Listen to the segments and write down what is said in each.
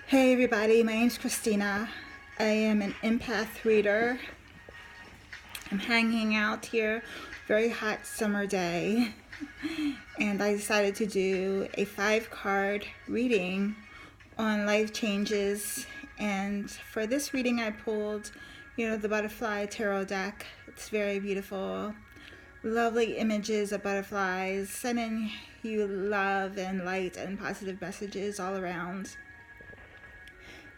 Hey everybody, my name's Kristina. I am an empath reader. I'm hanging out here, very hot summer day, and I decided to do a 5-card reading on life changes. And for this reading, I pulled, the butterfly tarot deck. It's very beautiful. Lovely images of butterflies, sending you love and light and positive messages all around.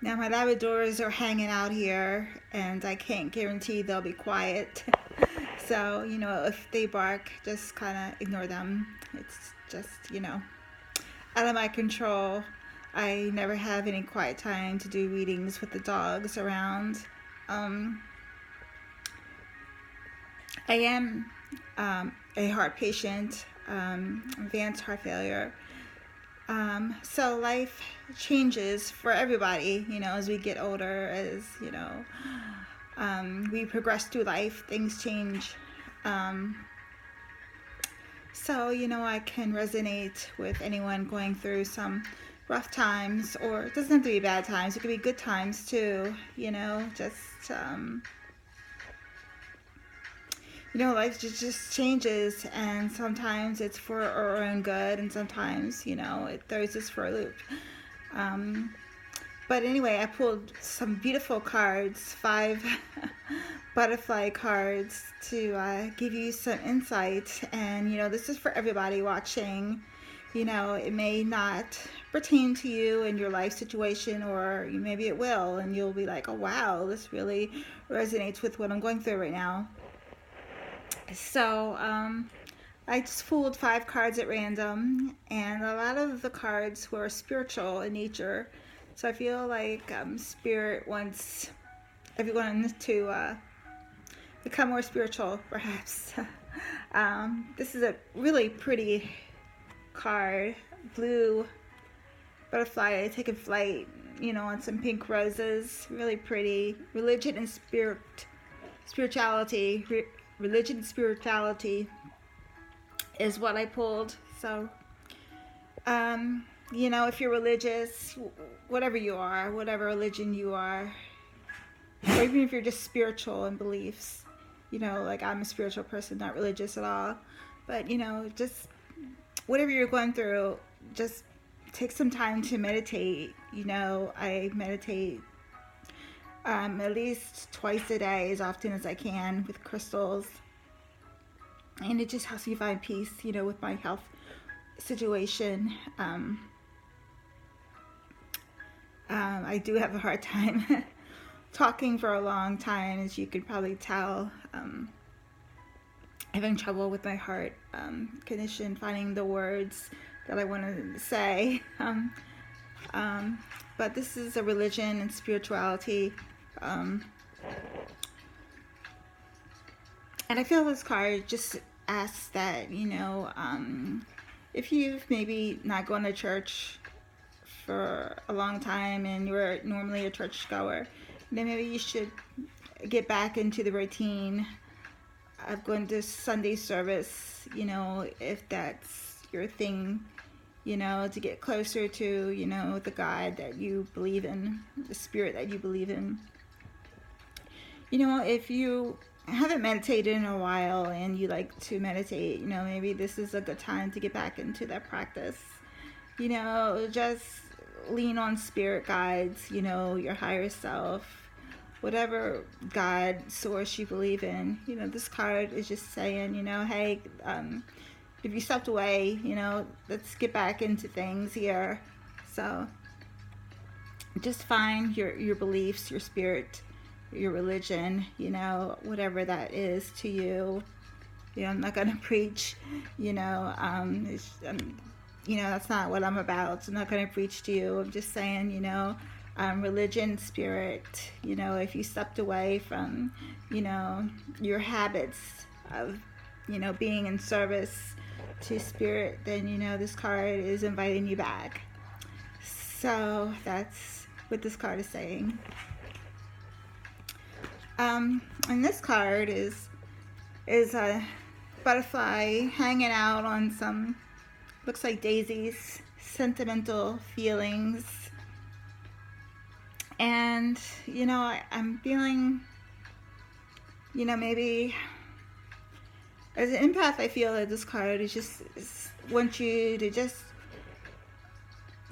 Now my Labradors are hanging out here, and I can't guarantee they'll be quiet. So, if they bark, just kind of ignore them. It's just, out of my control. I never have any quiet time to do readings with the dogs around. I am a heart patient, advanced heart failure. So life changes for everybody, as we get older, as, we progress through life, things change. So, I can resonate with anyone going through some rough times, or it doesn't have to be bad times, it could be good times too, life just changes, and sometimes it's for our own good, and sometimes, it throws us for a loop. But anyway, I pulled some beautiful cards, 5 butterfly cards, to give you some insight. And, this is for everybody watching. It may not pertain to you in your life situation, or maybe it will, and you'll be like, oh wow, this really resonates with what I'm going through right now. So I just pulled 5 cards at random, and a lot of the cards were spiritual in nature. So I feel like Spirit wants everyone to become more spiritual, perhaps. This is a really pretty card, blue butterfly taking flight, on some pink roses. Really pretty. Religion and spirituality. Religion and spirituality is what I pulled. So, if you're religious, whatever you are, whatever religion you are, or even if you're just spiritual in beliefs, like I'm a spiritual person, not religious at all, but, just whatever you're going through, just take some time to meditate. I meditate at least twice a day, as often as I can, with crystals, and it just helps me find peace, with my health situation. I do have a hard time talking for a long time, as you could probably tell. Having trouble with my heart condition, finding the words that I want to say. But this is a religion and spirituality. And I feel this card just asks that, if you've maybe not gone to church for a long time and you're normally a church goer, then maybe you should get back into the routine of going to Sunday service, if that's your thing, to get closer to, the God that you believe in, the Spirit that you believe in. If you haven't meditated in a while and you like to meditate, maybe this is a good time to get back into that practice. Just lean on spirit guides, your higher self, whatever God, source you believe in. This card is just saying, hey, if you stepped away, let's get back into things here. So just find your beliefs, your spirit, your religion, whatever that is to you. I'm not going to preach, that's not what I'm about. I'm not going to preach to you. I'm just saying, religion, spirit, if you stepped away from, your habits of, being in service to spirit, then, this card is inviting you back. So that's what this card is saying. And this card is a butterfly hanging out on some, looks like daisies, sentimental feelings. And, I'm feeling, maybe as an empath, I feel that this card wants you to just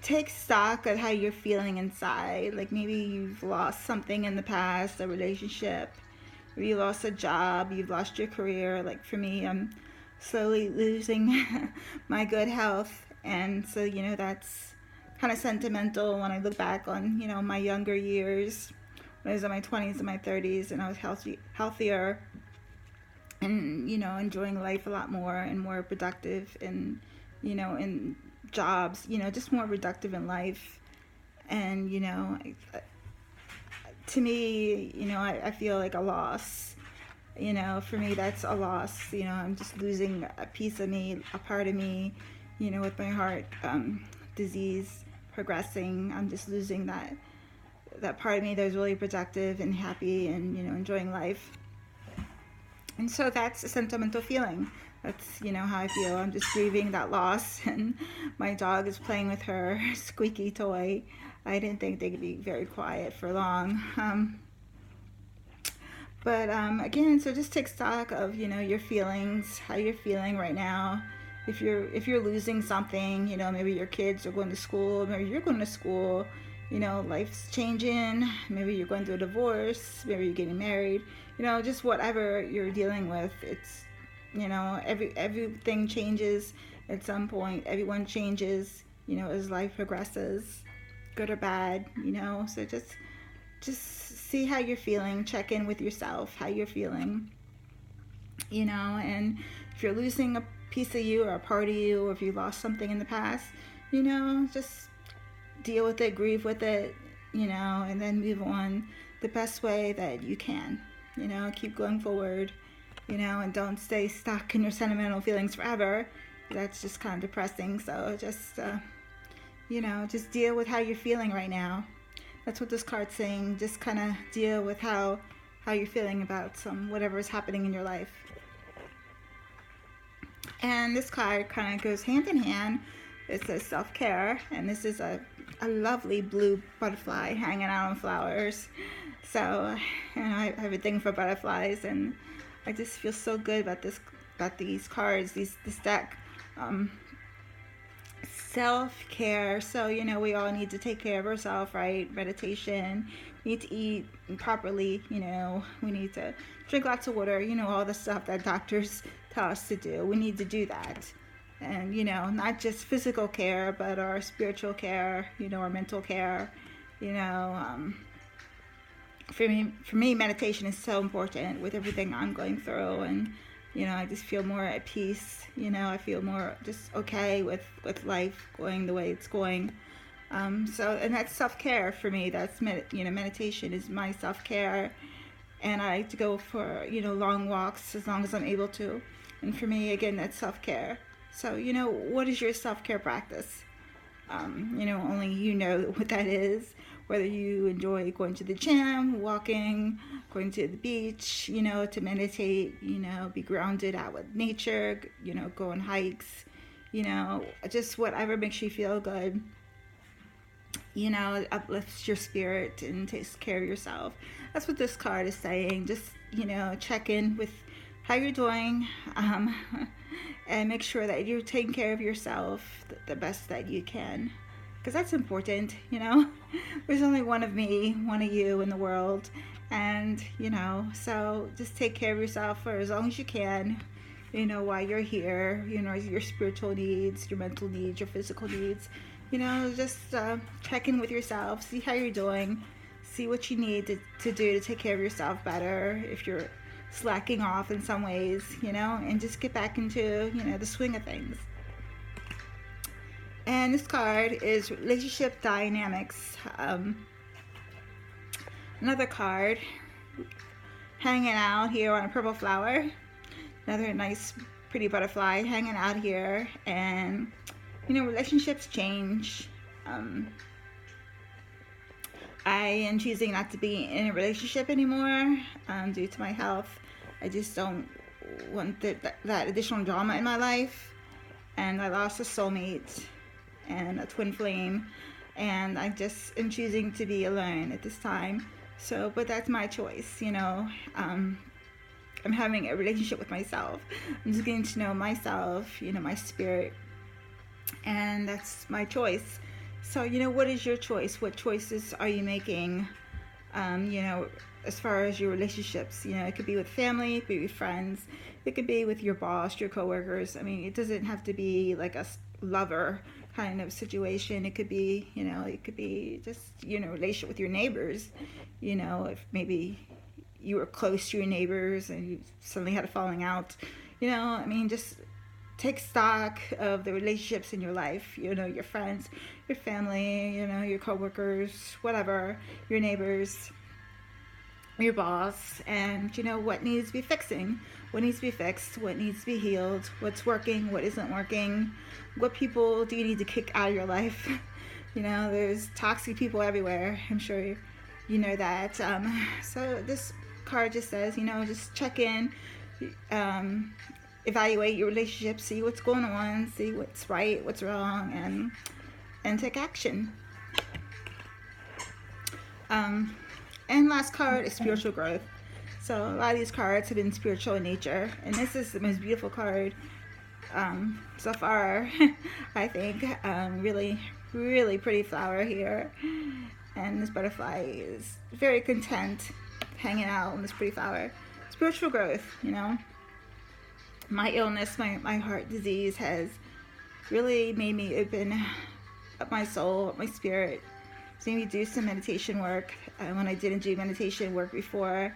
take stock of how you're feeling inside. Like maybe you've lost something in the past, a relationship, or you lost a job, you've lost your career. Like for me, I'm slowly losing my good health. And so, that's kind of sentimental when I look back on, my younger years, when I was in my 20s and my 30s, and I was healthier, and, enjoying life a lot more and more productive, and, in jobs, just more productive in life. And, to me, I feel like a loss. For me, that's a loss. I'm just losing a piece of me, a part of me, with my heart disease progressing. I'm just losing that part of me that was really productive and happy and, enjoying life. And so that's a sentimental feeling. That's, how I feel. I'm just grieving that loss. And my dog is playing with her squeaky toy. I didn't think they could be very quiet for long. But again, so just take stock of, your feelings, how you're feeling right now. If you're losing something, maybe your kids are going to school, maybe you're going to school, life's changing, maybe you're going through a divorce, maybe you're getting married, just whatever you're dealing with. It's, everything changes at some point. Everyone changes, as life progresses, good or bad, so just see how you're feeling, check in with yourself, how you're feeling, and if you're losing a piece of you or a part of you, or if you lost something in the past, just deal with it, grieve with it, and then move on the best way that you can, keep going forward, and don't stay stuck in your sentimental feelings forever. That's just kind of depressing. So just deal with how you're feeling right now. That's what this card's saying. Just kind of deal with how you're feeling about whatever is happening in your life. And this card kind of goes hand in hand. It says self-care, and this is a lovely blue butterfly hanging out on flowers. So, I have a thing for butterflies, and I just feel so good about these cards, this deck. Self-care. So, we all need to take care of ourselves, right? Meditation, we need to eat properly, we need to drink lots of water, all the stuff that doctors tell us to do. We need to do that. And, not just physical care, but our spiritual care, our mental care, for me, meditation is so important with everything I'm going through. And, I just feel more at peace. I feel more just okay with life going the way it's going. And that's self-care for me. That's, meditation is my self-care. And I like to go for, long walks as long as I'm able to. And for me, again, that's self-care. So, what is your self-care practice? Only you know what that is. Whether you enjoy going to the gym, walking, going to the beach, to meditate, be grounded out with nature, go on hikes, just whatever makes you feel good, uplifts your spirit and takes care of yourself. That's what this card is saying. Just, check in with how you're doing, and make sure that you're taking care of yourself the best that you can. Because that's important, There's only one of me, one of you in the world. And, so just take care of yourself for as long as you can, while you're here, your spiritual needs, your mental needs, your physical needs. Just check in with yourself, see how you're doing, see what you need to do to take care of yourself better. If you're slacking off in some ways, and just get back into, the swing of things. And this card is relationship dynamics. Another card hanging out here on a purple flower. Another nice, pretty butterfly hanging out here. And, relationships change. I am choosing not to be in a relationship anymore due to my health. I just don't want that additional drama in my life. And I lost a soulmate and a twin flame, and I just am choosing to be alone at this time. So, but that's my choice, you know. I'm having a relationship with myself. I'm just getting to know myself, you know, my spirit, and that's my choice. So, you know, what is your choice? What choices are you making? You know, as far as your relationships, you know, it could be with family, it could be with friends, it could be with your boss, your coworkers. I mean, it doesn't have to be like a lover kind of situation. It could be, you know, it could be just, you know, relationship with your neighbors. You know, if maybe you were close to your neighbors and you suddenly had a falling out, you know, I mean, just take stock of the relationships in your life, you know, your friends, your family, you know, your coworkers, whatever, your neighbors, your boss, and you know what needs to be fixing, what needs to be fixed, what needs to be healed, what's working, what isn't working, what people do you need to kick out of your life. You know, there's toxic people everywhere. I'm sure you know that. So this card just says, you know, just check in, evaluate your relationship, see what's going on, see what's right, what's wrong, and take action. And last card is spiritual growth. So a lot of these cards have been spiritual in nature, and this is the most beautiful card so far. I think really, really pretty flower here, and this butterfly is very content hanging out on this pretty flower. Spiritual growth, you know. My illness, my heart disease has really made me open up my soul, my spirit. It's made me do some meditation work. When I didn't do meditation work before,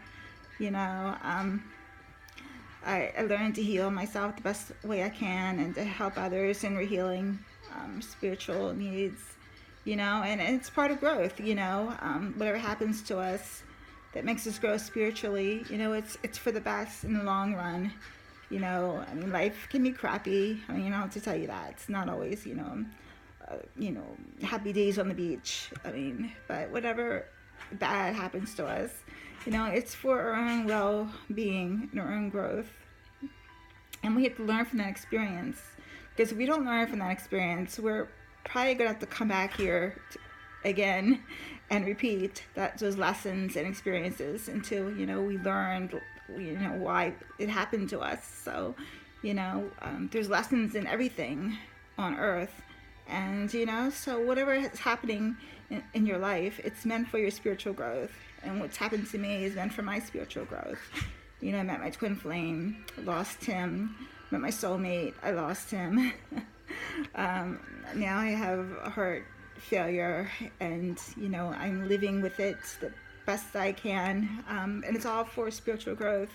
you know, I learned to heal myself the best way I can and to help others in healing spiritual needs, you know, and it's part of growth, you know. Whatever happens to us that makes us grow spiritually, you know, it's for the best in the long run. You know, I mean, life can be crappy. I mean, you know, to tell you that. It's not always, you know, happy days on the beach. I mean, but whatever bad happens to us, you know, it's for our own well-being and our own growth. And we have to learn from that experience. Because if we don't learn from that experience, we're probably going to have to come back here again and repeat those lessons and experiences until, you know, we learned, you know, why it happened to us. So, you know, there's lessons in everything on earth. And, you know, so whatever is happening in your life, it's meant for your spiritual growth. And what's happened to me is meant for my spiritual growth. You know, I met my twin flame, lost him. Met my soulmate, I lost him. Now I have a heart failure, and, you know, I'm living with it the best I can. And it's all for spiritual growth.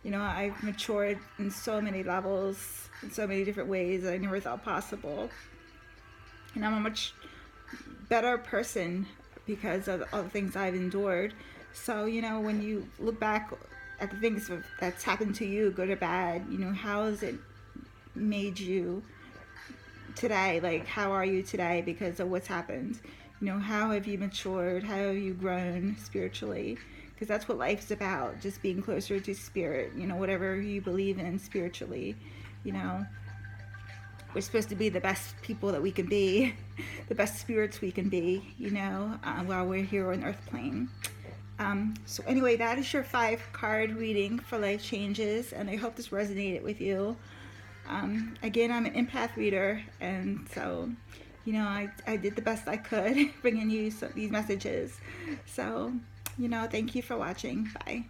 You know, I've matured in so many levels, in so many different ways that I never thought possible. And I'm a much better person because of all the things I've endured. So, you know, when you look back at the things that's happened to you, good or bad, you know, how has it made you today? Like, how are you today because of what's happened? You know, how have you matured? How have you grown spiritually? Because that's what life's about, just being closer to spirit, you know, whatever you believe in spiritually. You know, we're supposed to be the best people that we can be, the best spirits we can be, you know, while we're here on earth plane. So anyway, that is your 5-card reading for life changes, and I hope this resonated with you. Again, I'm an empath reader, and so, you know, I did the best I could bringing you these messages. So, you know, thank you for watching. Bye.